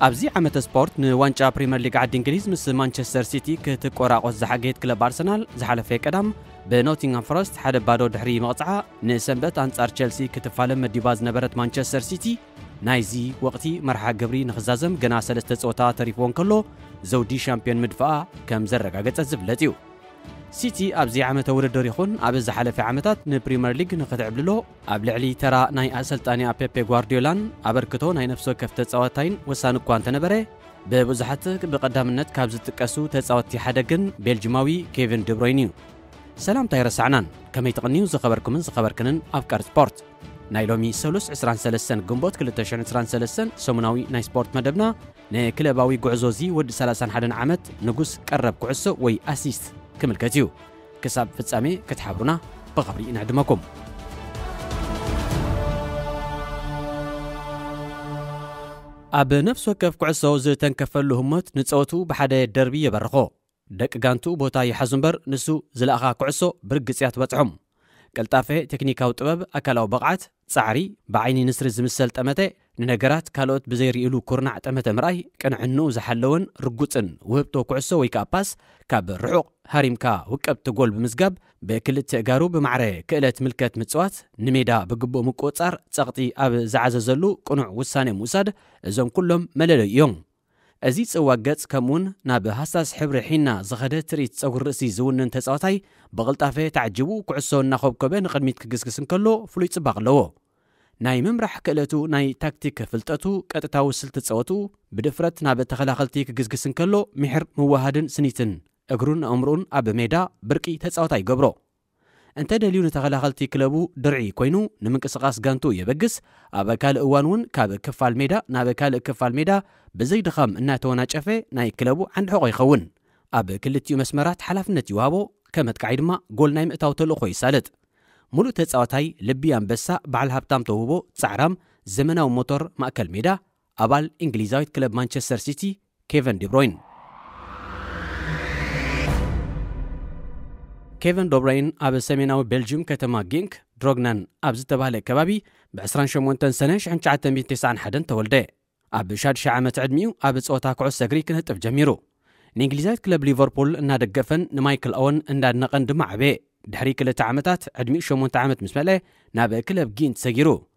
أبزي عمت سبورت نوانجا بريمير ليج عاد إنجليز مس مانشستر سيتي كتقراقص زحاجيت كلب أرسنال زحلفه قدام بنوتنغهام فورست حدا بادو دحري مقطعه نسنبت أنصار تشيلسي كتفالم مديباز نبرت مانشستر سيتي نايزي وقتي مرحا جبري نخزازم جنا سلسته صوتا تريفون كله زودي شامبيون مدفع كم زرقاقت زبلتيو سيتي أبزي عمت ورد يخون أبز حلف عمتات نبريمير ليج نخدعب له قبل علي ترى ناي أسلطاني بيب غوارديولان أبركتو ناي نفسه كفت تصوتين وسانو كوانت نبره ببزحت بقدامنت كابز تقاسو تصوتي حدقن بلجماوي كيفن دي بروينيو سلام تايرس عنان كما يتقنيو زخبركنن أفكار سبورت نايلومي سولوس 23 جنبوت كل 2023 سمناوي ناي سبورت مدبنا نكلباوي قعزوزي ود 31 عامت نقص قرب كعسو وي أسيست كمل كتيو كساب فتسامي كتحبرونا بغبري نعدمكم أب نفس وكف كعسو زيتن كفلو همت نتصوتو بحدا دربي يبرخو دك غانتو بوتا يحزنبر نسو زلاخا كعسو برقصيات بطعم قلطافه تكنيكاو طبب اكلاو بقعت صعري بعيني نسر زمسل طمته ننغرات كالوت بزيريلو كورنع طمته مراي قنعنو زحلون رغوصن وهبتو كعسو ويكا باس كاب رعق هاريمكا وقبت جول بمزغاب بكلت اغارو بمعره كلت ملكت مصوات نميدا بغبو مقوصار صقطي اب زعززلو قنع وسانه موساد ازم كلهم ملليون ازي صواغص كمون ناب حساس حبر حينا زخده تريت صغر رسي زونن تصاوتاي بغلطافه تعجبو كعسو نخبكبن قدميت كغسكسن كلو فلوي صباق لو ناي ممرح كلتو ناي تاكتيك فلطتو قطتاو سلت تصوتو بدفرت ناب تخلاخلتي كغسكسن كلو محر موهادن سنيتن اغرون امرون اب ميدا برقي تصاوتاي غبرو انت دليو نتخلاخلتي كلبو درعي كوينو نمنقسقاس غانتو يبغس ابكال اوانون كاب كفال ميدا نابكال كفال ميدا بزي دخم اناتونا چفه ناي كلبو عند حقو يخون اب كلتيو مسمرات حلفنت يوابو كمت قايدما جول نايم اتاو تلخو يسالت مولو تصاوتاي لبي انبسا بعل هبتام توبو صعرام زمناو موتور ماكل ميدا ابال انجليزاويت كلب مانشستر سيتي كيفن دي بروين كيفن دوبراين أب سميناوي بلجيوم كتما جينك دروغنان أب زتبالي كبابي بعسران شمونتن سنة عن 1991 تولده أب شاد شعامت عدميو أب صوتا كعس سجري كنت بجميرو نينجليزات كلب ليفربول نادقفن نمايكل أون انداد نقن دمع بي دحري كل تعامتات عدمي شمونت عامت مسمله ناب كلب جين تسجيرو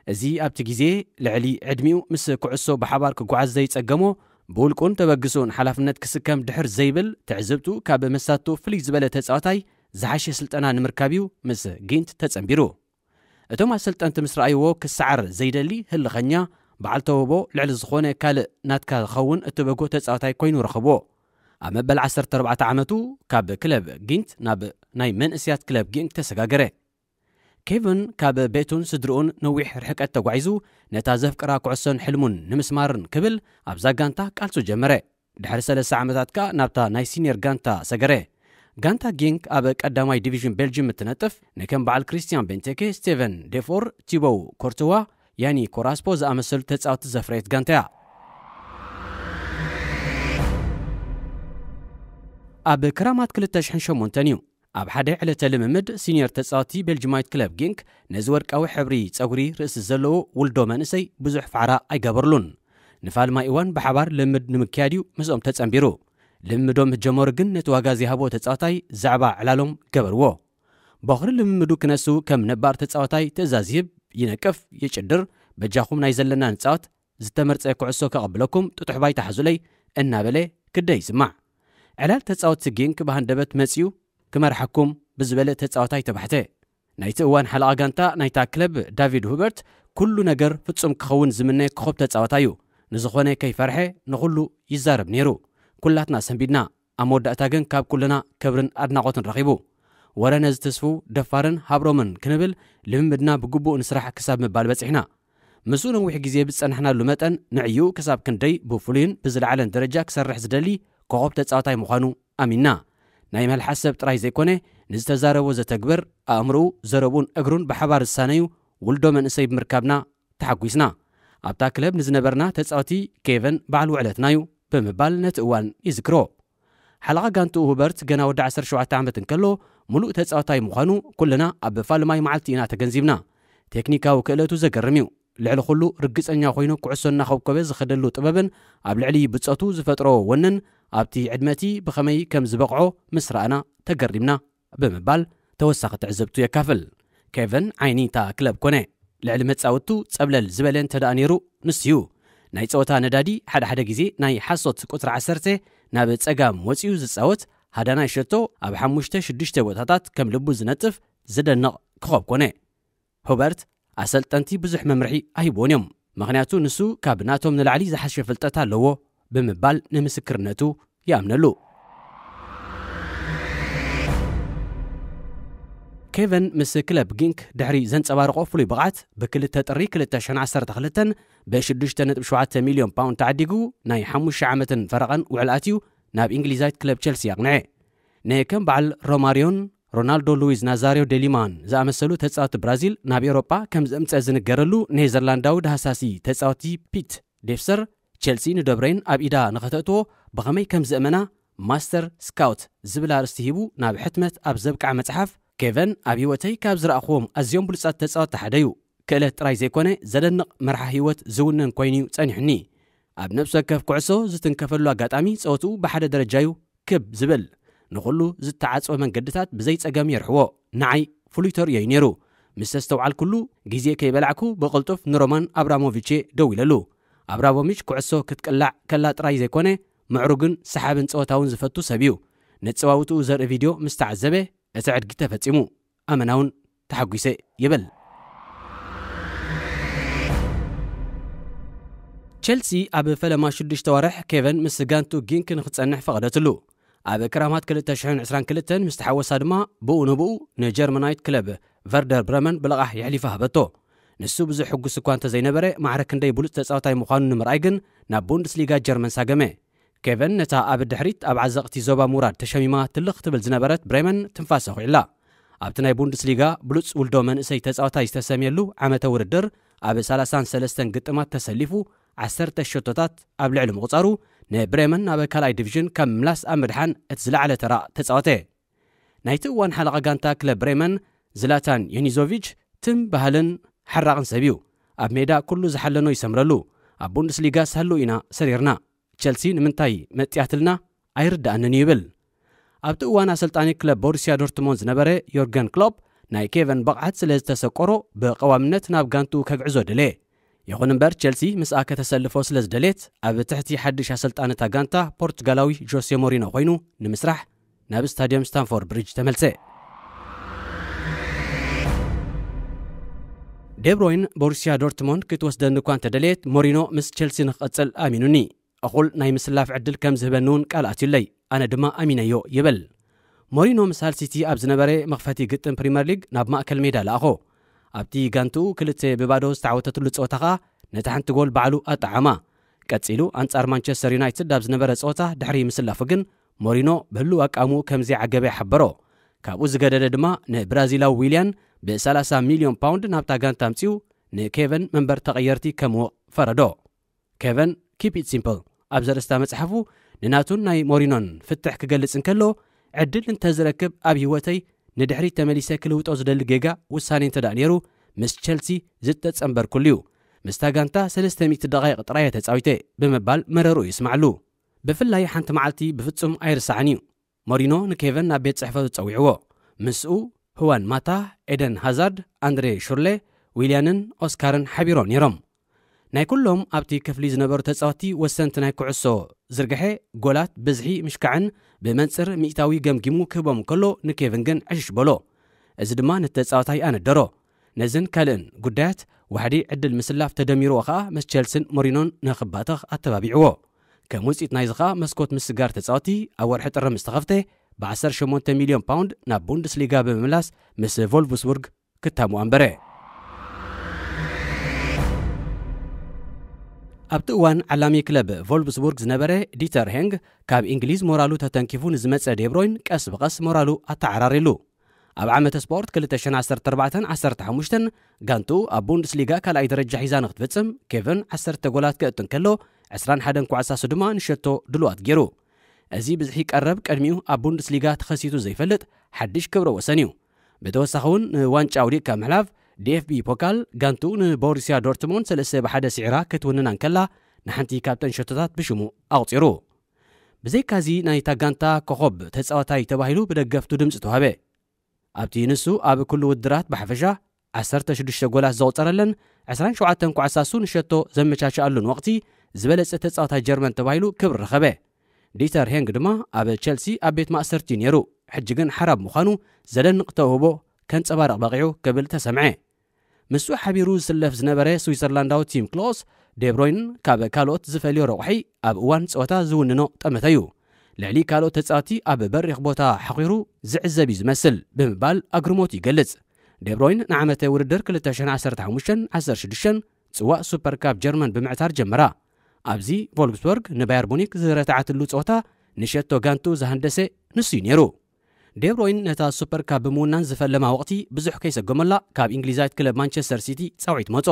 زي أب تجيزي لعلي عدميو مس كعسو بحبار كقعز زي تسقمو بولكون تبقسون حلفنت كسكم دحر زيبل تعزبتو كاب مساتو فلي زبالة تصاوتاي زحاشي سلطنا نمركابيو مس جينت تتصنبيرو اتوما سلطنت مسرايو كسعر زيدلي هلخنيا بعلتوبو لعل زخونه كال ناتكا خون اتبغو تصاوتاي كوينو رخبو اما بل 14 عامتو كاب كلب جينت ناب ناي من اسيات كلب جينت تسغاغره كيفن كاب بيتون سدرون نويح رحقت تغعيزو نتازف قرا كعسن حلمون نمسمارن كبل ابزا غانتا قالسو جمره دحر 3 عامتات كا نابتا ناي سينيور غانتا سغره غانتا جينك اب قداماي ديفيجن بلجيوم متنطف نكم بعل كريستيان بنتيكي ستيفن ديفور تيبو كورتوا يعني كوراسبو زامسل تصاوت زفريت غانتا اب كرامات كلتشحن شمونتنيو اب حدا على تلممد سينيور تصاوتي بلجيمايت كلب جينك نزور قوي حبري صغري رئيس زلو ولدو منسي بزح فعرا ايغبرلون نفال ما ايوان بحبار لمد نمكياديو مسوم تصنبيرو لمدوم جمهور جن نتواغازي هابو تصاوتاي زعبا علالهم قبرو بخر لمدو كنسو كم نبار تصاوتاي تزازيب ينكف يچدر بجاخوم ناي زلنا نصاوت زتمرص كعسو كقبلكم تطحباي تحزلي ان بله كدي سمع علال تصاوت جينك بهندبت مصيو كمرحكم بزبله تصاوتاي تبحته نايت اوان حلقه غانتا نايتا كلب دافيد هوبرت كل نجر فصم كخون زمنه كخوب تصاوتايو نزخونه كيفرحه نخلو يزارب نيرو كلاتنا سنبيدنا اموداتا گن كاب كلنا كبرن ادناقوتن رخيبو ورا نز تسفو دفارن هابرومن كنبل لممدنا بغبو نسرح حساب مبال بصحنا مسون وحي غزي بصنحنا لمتن نعيو حساب كندي بفولين بزلعلن درجه كسرح زدلي كوب تصاوتاي مخانو امينا نايم الحسب طراي زيكونه نزتزاربو زتكبر امرو زربون اغرون بحبار السانيو ولدو من سيب مركبنا تحقيسنا ابتا كلب نزنبرنا تصاوتي كيفن بعل وعلتنايو بمبال نتوان يذكرو حلقه غانتو هوبرت جنا ود 17 عامت كلو ملؤ تصاوتاي مخانو كلنا اب فالماي معلتينا تገንዚብنا ቴክኒካው ክእለቱ ዘገርሚው ልዕሊ ኩሉ ርግጸኛ ኮይኑ ኩዕሶና ኸብከበ ዝኸደሉ ጥበብን ኣብ ልዕሊ ብጸቱ ዝፈጥሮ ወንን ኣብቲ ዕድመቲ ብኸመይ ከም ዝበቕዖ ምስ ረኣና ተገሪምና ብምባል ተወሳኺ ትዕዘብቱ የካፍል። ኬቨን ዓይኒታ ክለብ ኮነ ልዕሊ መጻወቱ ጸብለል ዝበለን ተዳኣ ነይሩ ንስዩ ናይ ጸወታ ነዳዲ ሓደ ግዜ ናይ ሓሶት ቁጥሪ 10 ናብ ጸጋም ወፂኡ ዝጻወት ሃዳናይ ሸቶ ኣብ 5-6 ቦታታት ከም ልቡ ዝነጥፍ ዝደንቕ ክኸብ ኮነ። ሆበርት ኣሰልጠንቲ ብዙሕ መምርሒ ኣይቦን እዮም ምኽንያቱ ንሱ ካብ ናቶም ንላዕሊ ዝሓሸ ፍልጠት ኣለዎ ብምባል ንምስክርነቱ ይኣምነሉ። ኬቨን ምስ ክለብ ጊንክ ድሕሪ ዘንጸባርቆ ፍሉይ ብቕዓት ብክልተ ጥሪ 2012 ብ6.7 ሚልዮን ፓውንድ ተዓዲጉ ናይ 5 ዓመትን ፈረቐን ውዕል ኣትዩ ናብ እንግሊዛዊት ክለብ ቸልሲ ያቕንዐ። ከም በዓል ሮማሪዮን ሮናልዶ ሉዊዝ ናዛሪዮ ዴሊማን ዝኣመሰሉ ተጻወቲ ብራዚል ናብ ኤውሮጳ ከም ዝእምፀ ዝንገረሉ ኔዘርላንዳዊ ዳሃሳሲ ተጻወቲ ፒት ዴፍሰር ቸልሲ ንደብረይን ኣብ ኢዳ ንኸተእትዎ ብኸመይ ከም ዝእመና ማስተር ስካውት ዝብል ኣርእስቲ ሂቡ ናብ ሕትመት ኣብ ዘብቃዕ መጽሓፍ ኬቨን ኣብ ህይወተይ ካብ ዝረኣኽዎም ኣዝዮም ብሉጻት ተጻወቲ ሓደ እዩ። ክእለት ጥራይ ዘይኮነ ዘደንቕ መርሓ ህይወት ዝውነን ኮይኑ ጸኒሕኒ። ኣብ ነብሱ ወከፍ ኩዕሶ ዝትንከፈሉ ኣጋጣሚ ጸወትኡ ብሓደ ደረጃ እዩ ክብ ዝብል ንኹሉ ዝተዓጽወ መንገድታት ብዘይ ጸገም የርሕዎ ንዓይ ፍሉይ ተርእዮ ነይሩ። ምስ ተስተውዓል ኩሉ ግዜ ከይበላዕኩ ብቕልጡፍ ንሮማን ኣብራሞቪች ደው ኢለሉ። ኣብራሞቪች ኩዕሶ ክትቅላዕ ከላ ጥራይ ዘይኮነ ምዕሩግን ሰሓብን ጸወታውን ዝፈቱ ሰብ እዩ። ነጽዋውትኡ ዘርኢ ቪድዮ ምስ ተዓዘበ እቲ ዕድጊ ተፈጺሙ ኣመናውን ተሓጒሰ ይብል። ቸልሲ ኣብ ፈለማ 6 ወርሕ ኬቨን ምስ ጋንቱ ጊንክ ንኽጸንሕ ፈቐደትሉ። ኣብ ክራማት 2022 ምስ ተሓወሳ ድማ ብኡ ንብኡ ንጀርመናዊት ክለብ ቨርደር ብረመን ብልቓሕ ይሕሊፋ ሃበቶ። ንሱ ብዙሕ ሕጉስ እኳ እንተዘይነበረ ማዕረ ክንደይ ብሉፅ ተጻዋታይ ምዃኑ ንምርኣይ ግን ናብ ቡንደስሊጋ ጀርመን ሳገመ። ኬቨን ነታ ኣብ ድሕሪት ኣብ ዓዘቕቲ ዞባ ሙራድ ተሸሚማ ትልኽ ትብል ዝነበረት ብሬመን ትንፋሳ ኺዕላ። ኣብቲ ናይ ቡንደስሊጋ ብሉፅ ውልዶ መንእሰይ ተጻዋታይ ዝተሰምየሉ ዓመተ ውድድር ኣብ 33 ግጥማት ተሰሊፉ 10 ሸቶታት ኣብ ልዕሊ ምቑፃሩ ንብሬመን ናብ ካልኣይ ዲቪዥን ከም ምላስ ኣብ ምድሓን እቲ ዝለዓለ ተራ ተጻወተ። ናይቲ እዋን ሓለቓ ጋንታ ክለብ ብሬመን ዝላታን ዮኒዞቪች ትም ባህልን ሓራቕን ሰብ እዩ። ኣብ ሜዳ ኩሉ ዝሓለኖ ይሰምረሉ። ኣብ ቡንደስሊጋ ሳሉ ኢና ሰሪርና ቸልሲ ንምንታይ መጥያትልና ኣይርዳእንን ይብል። ኣብቲ እዋን ኣሰልጣኒ ክለብ ቦሩሲያ ዶርትሞንድ ዝነበረ ዮርገን ክሎፕ ናይ ኬቨን በቕዓት ስለ ዝተሰቆሮ ብቐዋምነት ናብ ጋንቱ ከግዕዞ ደለየ። ይኹን እምበር ቸልሲ ምስኣ ከተሰልፎ ስለ ዝደልየት ኣብ ትሕቲ ሓድሽ ኣሰልጣነታ ጋንታ ፖርቱጋላዊ ጆሴ ሞሪኖ ኮይኑ ንምስራሕ ናብ ስታድየም ስታንፎርድ ብሪጅ ተመልሰ። ደብሮይን ቦሩሲያ ዶርትሞንድ ክትወስደኒ እኳ እንተደልየት ሞሪኖ ምስ ቸልሲ ንኽቕጽል ኣሚኑኒ። እኹል ናይ ምስላፍ ዕድል ከም ዝህበኒ እውን ቃል ኣትዩለይ ኣነ ድማ ኣሚነዮ ይብል። ሞሪኖ ምስ ሃል ሲቲ ኣብ ዝነበረ መኽፈቲ ግጥም ፕሪምየር ሊግ ናብ ማእከል ሜዳ ለኣኾ። ኣብቲ ጋንትኡ 2-0 ዝተዓወተትሉ ጸወታ ኸኣ ነቲ ሓንቲ ጎል ባዕሉ ኣጠዓማ። ቀጺሉ ኣንጻር ማንቸስተር ዩናይትድ ኣብ ዝነበረ ጸወታ ድሕሪ ምስላፉ ግን ሞሪኖ በህሉ ኣቃሙ ከምዚ ዓገበ ሓበሮ። ካብኡ ዝገደደ ድማ ንብራዚላዊ ዊልያን ብ30 ሚልዮን ፓውንድ ናብታ ጋንታ ኣምፂኡ ንኬቨን መንበር ተቐየርቲ ከምዎ ፈረዶ። ኬቨን ኪፕ ኢት ሲምፕል ኣብ ዘርእስታ መጽሓፉ ንናቱን ናይ ሞሪኖን ፍትሕ ክገልጽ እንከሎ ዕድል እንተዝረክብ ኣብ ህይወተይ ንድሕሪ ተመሊሰ ክልውጦ ዝደሊ ጌጋ ውሳኔ እንተዳእ ነይሩ ምስ ቸልሲ ዝተጸንበርኩሉ እዩ። ምስታ ጋንታ 300 ደቂቕ ጥራይ ተጻዊተ ብምባል መረሩ ይስማዕሉ። ብፍላይ ሓንቲ መዓልቲ ብፍጹም ኣይርሳዕን እዩ። ሞሪኖ ንኬቨን ናብ ቤት ጽሕፈቱ ጸዊዕዎ። ምስኡ ህዋን ማታ፣ ኤደን ሃዛርድ፣ ኣንድሬ ሹርሌ፣ ዊልያንን ኦስካርን ሓቢሮም ነይሮም። ናይ ኩሎም ኣብቲ ክፍሊ ዝነበሩ ተጻወቲ ወሰንቲ ናይ ኩዕሶ ዝርግሐ ጎላት ብዝሒ ምሽካዕን ብመንጽር ሚእታዊ ገምጊሙ ክህቦም ከሎ ንኬቨን ግን ዕሽሽ በሎ። እዚ ድማ ንተጻወታይ ኣነደሮ። ነዝን ካልእን ጉዳያት ዋሕዲ ዕድል ምስላፍ ተደሚርዎ ኸኣ ምስ ቸልሲን ሞሪኖን ንኽባትኽ ኣተባቢዕዎ። ከም ውፅኢት ናይዚ ኸኣ መስኮት ምስጋር ተጻወቲ ኣብ ወርሒ ጥሪ ምስ ተኸፍተ ብ18 ሚልዮን ፓውንድ ናብ ቡንደስሊጋ ብምምላስ ምስ ቮልፍስቡርግ ክታምዋ እምበረ። ኣብቲ እዋን ዓላሚ ክለብ ቮልፍስቡርግ ዝነበረ ዲተር ሄንግ ካብ እንግሊዝ ሞራሉ ተተንኪፉ ንዝመጸ ደብሮይን ቀስ ብቐስ ሞራሉ ኣተዓራሪሉ። ኣብ ዓመተ ስፖርት 2014-15 ጋንቱ ኣብ ቡንደስሊጋ ካልኣይ ደረጃ ሒዛ ንኽትፍጽም ኬቨን 10 ጎላት ክእትን ከሎ 21 ኳዕሳሱ ድማ ንሸቶ ድሉዋት ገይሩ። እዚ ብዝሒ ቀረብ ቀድሚኡ ኣብ ቡንደስሊጋ ተኸሲቱ ዘይፈልጥ ሓድሽ ክብረ ወሰን እዩ። ብተወሳኺ እውን ንዋንጫ ውድድር ምሕላፍ DFB ፖካል ጋንቱ ንቦሩሲያ ዶርትሙንድ 3-1 ሲዕራ ክትውንና እንከላ ንሓንቲ ካብተን ሸቶታት ብሽሙ ኣውፂሩ ብዘይካዚ ናይታ ጋንታ ኮኸብ ተጻዋታይ ተባሂሉ ብደገፍቱ ድምፂ ተዋህበ ኣብቲ ንሱ ኣብ ኩሉ ውድራት ብሓፈሻ 16 ጎላት ዘውፀረለን 27 ኳዕሳሱ ንሸቶ ዘመቻቸኣሉን ወቅቲ ዝበለጸ ተጻዋታይ ጀርመን ተባሂሉ ክብሪ ረኸበ ዲተር ሄንግ ድማ ኣብ ቸልሲ ኣብ ቤት ማእሰርቲ ነይሩ ሕጂ ግን ሓራብ ምዃኑ ዘደንቕ ተውህቦ ከንጸባርቕ በቂዑ ክብል ተሰምዐ ምስኡ ሓቢሩ ዝስለፍ ዝነበረ ስዊዘርላንዳዊ ቲም ክሎስ ደብሮይን ካብ ካልኦት ዝፈልዮ ረቑሒ ኣብ እዋን ፀወታ ዝውንኖ ጠመተዩ ልዕሊ ካልኦት ተጻዋቲ ኣብ በሪኽ ቦታ ሓኺሩ ዝዕዘብ ዝመስል ብምባል ኣግርሞት ይገልጽ ደብሮይን ንዓመተ ውድድር 2015-16 ጽዋእ ሱፐር ካፕ ጀርመን ብምዕታር ጀመራ ኣብዚ ቮልፍስበርግ ንባየር ሙኒክ ዝረታዓትሉ ፀወታ ንሸቶ ጋንቱ ዝሃንደሰ ንሱ ነይሩ ደብሮይን ነታ ሱፐር ካፕ ብምውናን ዝፈለማ ወቅቲ ብዙሕ ከይሰገመላ ካብ እንግሊዛዊት ክለብ ማንቸስተር ሲቲ ጻውዒት መጾ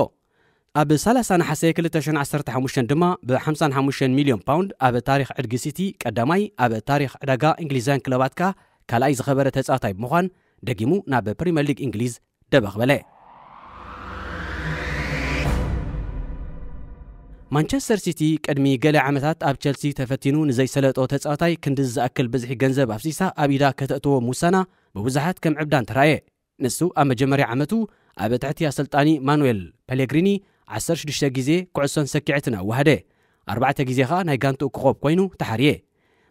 ኣብ 30 ናሓሴ 2015 ድማ ብ55 ሚልዮን ፓውንድ ኣብ ታሪኽ ዕድጊ ሲቲ ቀዳማይ ኣብ ታሪኽ ዕዳጋ እንግሊዛውያን ክለባትካ ካልኣይ ዝኸበረ ተጻዋታይ ብምዃን ደጊሙ ናብ ፕሪምየር ሊግ እንግሊዝ ደበኽበለ ማንቸስተር ሲቲ ቅድሚ ገለ ዓመታት ኣብ ቸልሲ ተፈቲኑ ንዘይሰለጦ ተጻዋታይ ክንድዝ ዝኣክል ብዝሒ ገንዘብ ኣፍሲሳ ኣብ ኢዳ ከተእትዎ ሙሳና ብብዙሓት ከም ዕብዳን ተራየ ንሱ ኣብ መጀመርያ ዓመቱ ኣብ ትሕቲ ኣሰልጣኒ ማኑኤል ፔሌግሪኒ 16 ግዜ ኩዕሶን ሰኪዕትን ኣዋህደ 4 ግዜ ኸኣ ናይ ጋንቱ ክኾብ ኮይኑ ተሓርየ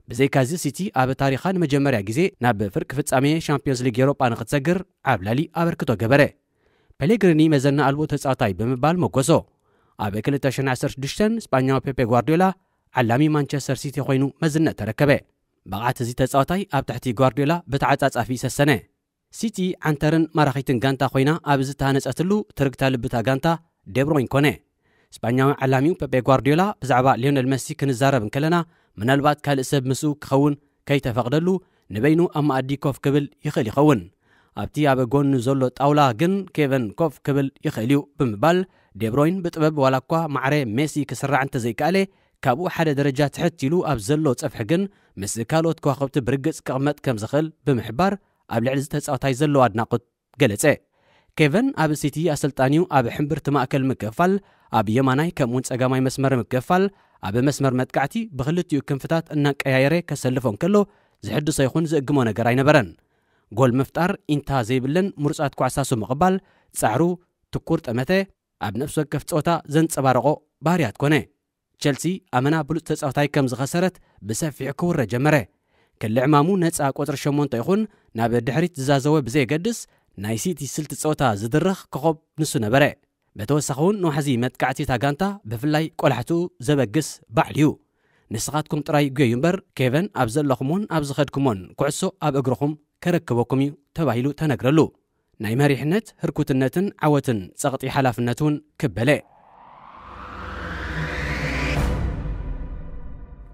ብዘይካዚ ሲቲ ኣብ ታሪኻ ንመጀመርያ ግዜ ናብ ፍርቂ ፍጻሜ ሻምፒዮንስ ሊግ ኤውሮጳ ንኽትሰግር ዓብላሊ ኣበርክቶ ገበረ ፔሌግሪኒ መዘና ኣልቦ ተጻዋታይ ብምባል መጎሶ ኣብ 2016 ስፓኛዊ ፔፔ ጓርዲዮላ ዓላሚ ማንቸስተር ሲቲ ኮይኑ መዝነት ተረከበ ብቕዓት እዚ ተጻዋታይ ኣብ ትሕቲ ጓርዲዮላ ብተዓጻጻፊ ሰሰነ ሲቲ ዓንተርን ማራኺትን ጋንታ ኮይና ኣብ ዝተሃነጸትሉ ትርግታ ልብታ ጋንታ ደብሮይን ኮነ ስፓኛዊ ዓላሚው ፔፔ ጓርዲዮላ ብዛዕባ ሊዮነል መሲ ክንዛረብ እንከለና ምናልባት ካልእ ሰብ ምስኡ ክኸውን ከይተፈቕደሉ ንበይኑ ኣብ ማኣዲ ኮፍ ክብል ይኽእል ይኸውን ኣብቲ ኣብ ጎኑ ዘሎ ጣውላ ግን ኬቨን ኮፍ ክብል ይኽእል እዩ ብምባል ደብሮይን ብጥበብ ዋላ እኳ ማዕረ ሜሲ ክስራዕ እንተዘይከኣለ ካብኡ ሓደ ደረጃ ትሕት ኢሉ ኣብ ዘሎ ፀፍሒ ግን ምስ ካልኦት ከዋኸብቲ ብርግጽ ክቕመጥ ከም ዝኽእል ብምሕባር ኣብ ልዕሊ ዝተጻዋታይ ዘለዎ ኣድናቆት ገለጸ ኬቨን ኣብ ሲቲ ኣሰልጣኒው ኣብ ሕምብርቲ ማእከል ምክፋል ኣብ የማናይ ከምውን ጸጋማይ መስመር ምክፋል ኣብ መስመር መጥቃዕቲ ብኽልቲኡ ክንፍታት እናቀያየረ ከሰልፎም ከሎ ዝሕድሶ ይኹን ዝእግሞ ነገር ኣይነበረን ጎል ምፍጣር ኢንታ ዘይብለን ምሩጻት ኳዕሳሱ ምቕባል ጻዕሩ ትኩር ጠመተ ኣብ ነፍሲ ወከፍ ፀወታ ዘንጸባረቆ ባህርያት ኮነ ቸልሲ ኣመና ብሉፅ ተጻዋታይ ከም ዝኸሰረት ብሰፊሕ ክውረ ጀመረ ክልዕማሙ ነፃ ቁጥሪ 8 ይኹን ናብ ድሕሪት ዝዛዘወ ብዘይገድስ ናይ ሲቲ ስልቲ ፀወታ ዝድርኽ ክኾብ ንሱ ነበረ በተወሳኺ እውን ንዋሕዚ መጥቃዕቲ ታጋንታ ብፍላይ ቆላሕትኡ ዘበግስ ባዕል እዩ ንስኻትኩም ጥራይ ጎዩ እምበር ኬቨን ኣብ ዘለኹምን ኣብ ዝኸድኩሞን ኩዕሶ ኣብ እግርኹም ከረክበኩም እዩ ተባሂሉ ተነግረሉ ናይ መሪሕነት ህርኩትነትን ዓወትን ጸቕጢ ሓላፍነቱን ክበለ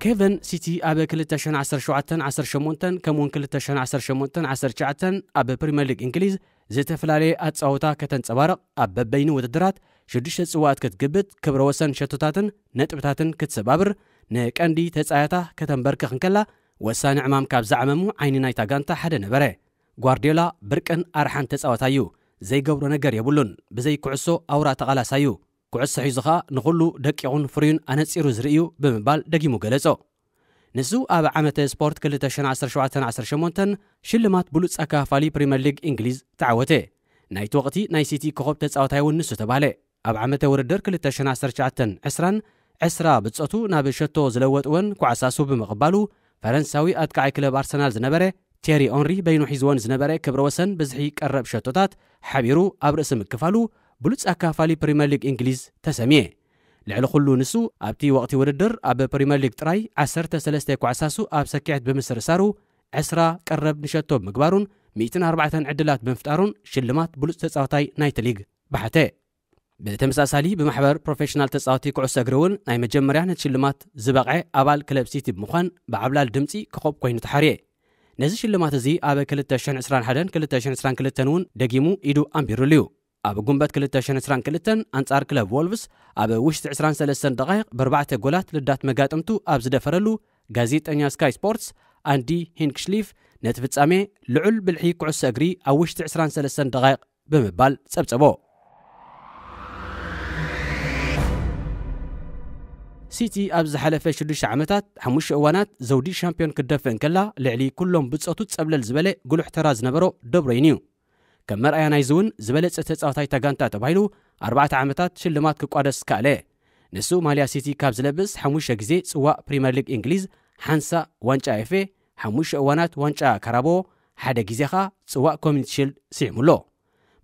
ኬቨን ሲቲ ኣብ 2017-18 ከምውን 2018-19 ኣብ ፕሪምየር ሊግ እንግሊዝ ዝተፈላለየ ኣጻወታ ከተንጸባርቕ ኣብ በበይኑ ውድድራት 6 ጽዋኣት ክትግብት ክብረ ወሰን ሸቶታትን ነጥብታትን ክትሰባብር ንቀንዲ ተጻያታ ከተንበርክኽ እንከላ ወሳኒ ዕማም ካብ ዝዓመሙ ዓይኒ ናይታ ጋንታ ሓደ ነበረ ጓርዲዮላ ብርቅን ኣርሓን ተጻዋታዩ ዘይገብሮ ነገር የብሉን ብዘይ ኩዕሶ ኣውራ ተቓላሳዩ ኩዕሶ ሒዙ ኸኣ ንኹሉ ደቂቑን ፍሩዩን ኣነፂሩ ዝርእዩ ብምባል ደጊሙ ገለጾ ንሱ ኣብ ዓመተ ስፖርት 2017-18 ሽልማት ብሉፅ ኣካፋሊ ፕሪምየር ሊግ እንግሊዝ ተዓወተ ናይቲ ወቕቲ ናይ ሲቲ ኮኸብ ተጻዋታይ እውን ንሱ ተባህለ ኣብ ዓመተ ውድድር 2019-20 10 ብጾቱ ናብ ሸቶ ዝለወጥወን ኳዕሳሱ ብምቕባሉ ፈረንሳዊ ኣጥቃዓይ ክለብ ኣርሰናል ዝነበረ ቴሪ ኦንሪ በይኑ ሒዝወን ዝነበረ ክብረ ወሰን ብዝሒ ቀረብ ሸቶታት ሓቢሩ ኣብ ርእሲ ምክፋሉ ብሉፅ ኣካፋሊ ፕሪምየር ሊግ እንግሊዝ ተሰሚየ ልዕሊ ኩሉ ንሱ ኣብቲ ወቕቲ ውድድር ኣብ ፕሪምየር ሊግ ጥራይ 13 ኳዕሳሱ ኣብ ሰኪዕት ብምስርሳሩ 10 ቀረብ ንሸቶ ብምግባሩን 104 ዕድላት ብምፍጣሩን ሽልማት ብሉፅ ተጻዋታይ ናይቲ ሊግ ባሕተ ብተመሳሳሊ ብማሕበር ፕሮፌሽናል ተጻዋቲ ኩዕሶ እግሪ እውን ናይ መጀመርያ ነቲ ሽልማት ዝበቕዐ ኣባል ክለብ ሲቲ ብምዃን ብዓብላል ድምፂ ክኾብ ኮይኑ ተሓርየ ነዚ ሽልማት እዚ ኣብ 2021-2022 እውን ደጊሙ ኢዱ ኣንቢሩሉ እዩ ኣብ ጉንበት 2022 ኣንጻር ክለብ ዎልቭስ ኣብ ውሽጢ 23 ደቂቕ ብ4 ጎላት ልዳት መጋጥምቱ ኣብ ዝደፈረሉ ጋዜጠኛ ስካይ ስፖርትስ ኣንዲ ሂንክሽሊፍ ነቲ ፍጻሜ ልዑል ብልሒ ኩዕሶ እግሪ ኣብ ውሽጢ 23 ደቂቕ ብምባል ጸብጸቦ سيتي أبز حلفة شدوش عمتات حموش أوانات زودي شامبيون كدفن كلا لعلي كلهم بتصوتو تسبلل زبالة قلو احتراز نبرو دبرينيو كم مرأي نايزون زبالة ستتصاوتاي تاقانتا تبايلو 4 عمتات شلمات كقادس كالي نسو ماليا سيتي كابز لبس حموش أجزي سواء بريمير ليج إنجليز حانسا وانشا إفي حموش أوانات وانشا كارابو حدا جزيخا سواء كومينتي شيلد سيعملو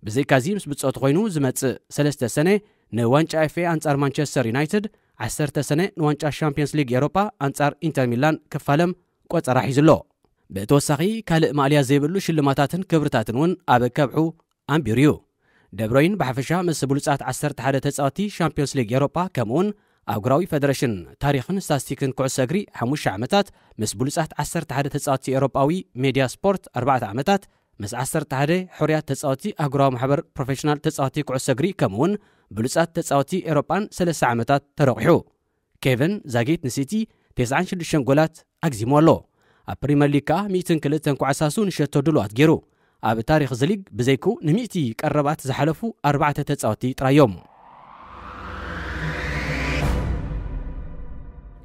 بزي كازيمس بتصوت غينو زمت 3 سنة نوانشا إفي أنصار مانشستر يونايتد 10 سنة نوانشا شامبيونز ليج أوروبا أنصار إنتر ميلان كفالم قوات راح يزلو بتوسخي كالق ماليا زيبلو شلماتاتن كبرتاتن ون أبا كبعو أمبيريو دبروين بحفشا مس بلوصات 11 تጻوتي شامبيونز ليج أوروبا كمون أوغراوي فدريشن تاريخن ستاتستيكن كعس أجري حموش عمتات مس بلوصات 11 تጻوتي أوروباوي ميديا سبورت 4 عمتات مس 11 حريات تጻوتي أوغراو محبر بروفيشنال تጻوتي كعس أجري كمون بلوصات تጻوتي أوروبان 3 عمتات ترقحو كيفن زاغيت نسيتي 96 جولات أكزيمولو أبريمير ليغ 102 كعساسو نشتو دلوات جيرو أب تاريخ زليق بزيكو نميتي قربات زحلفو 4 تጻوتي ترايوم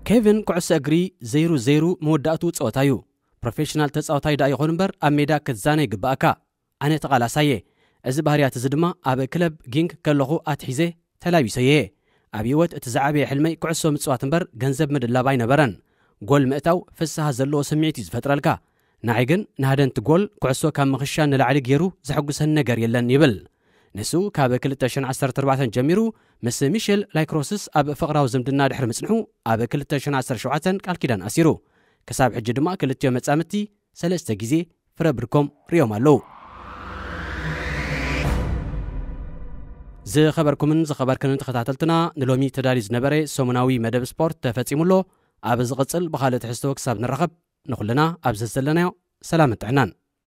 كيفن كعس أجري 0-0 موداتو تصوتايو بروفيشنال تጻوتاي دا يخون بر أميدا كتزاني قباكا أنا تقالاسايه إذا بهريات زدما أب كلب جينك كاللغو أتحيزي تلاويسايه أبيوت اتزعابي حلمي كعسو متصواتن بر جنزب مدلاباي نبرن قول مئتاو فسها زلو سميعتي زفترالكا نعيقن نهدن تقول كعسو كان مخشان نلعلي جيرو زحقوسن نقر يلن يبل نسو كابا كلتاشن 14 جميرو مس ميشيل لايكروسس أب فقراو زمدنا دحر مسنحو أب كلتاشن 17 كالكيدان أسيرو كساب حج دما كلتيو متسامتي 3 جيزي فربركم ريوم اللو زي خبركم زخبر كنن تخاتلتنا نلومي تداريز نبري سومناوي مدب سبورت تفصيمولو أب زغصل بخالة حستوك ساب نرخب نخلنا أبز السلنا سلامة عنان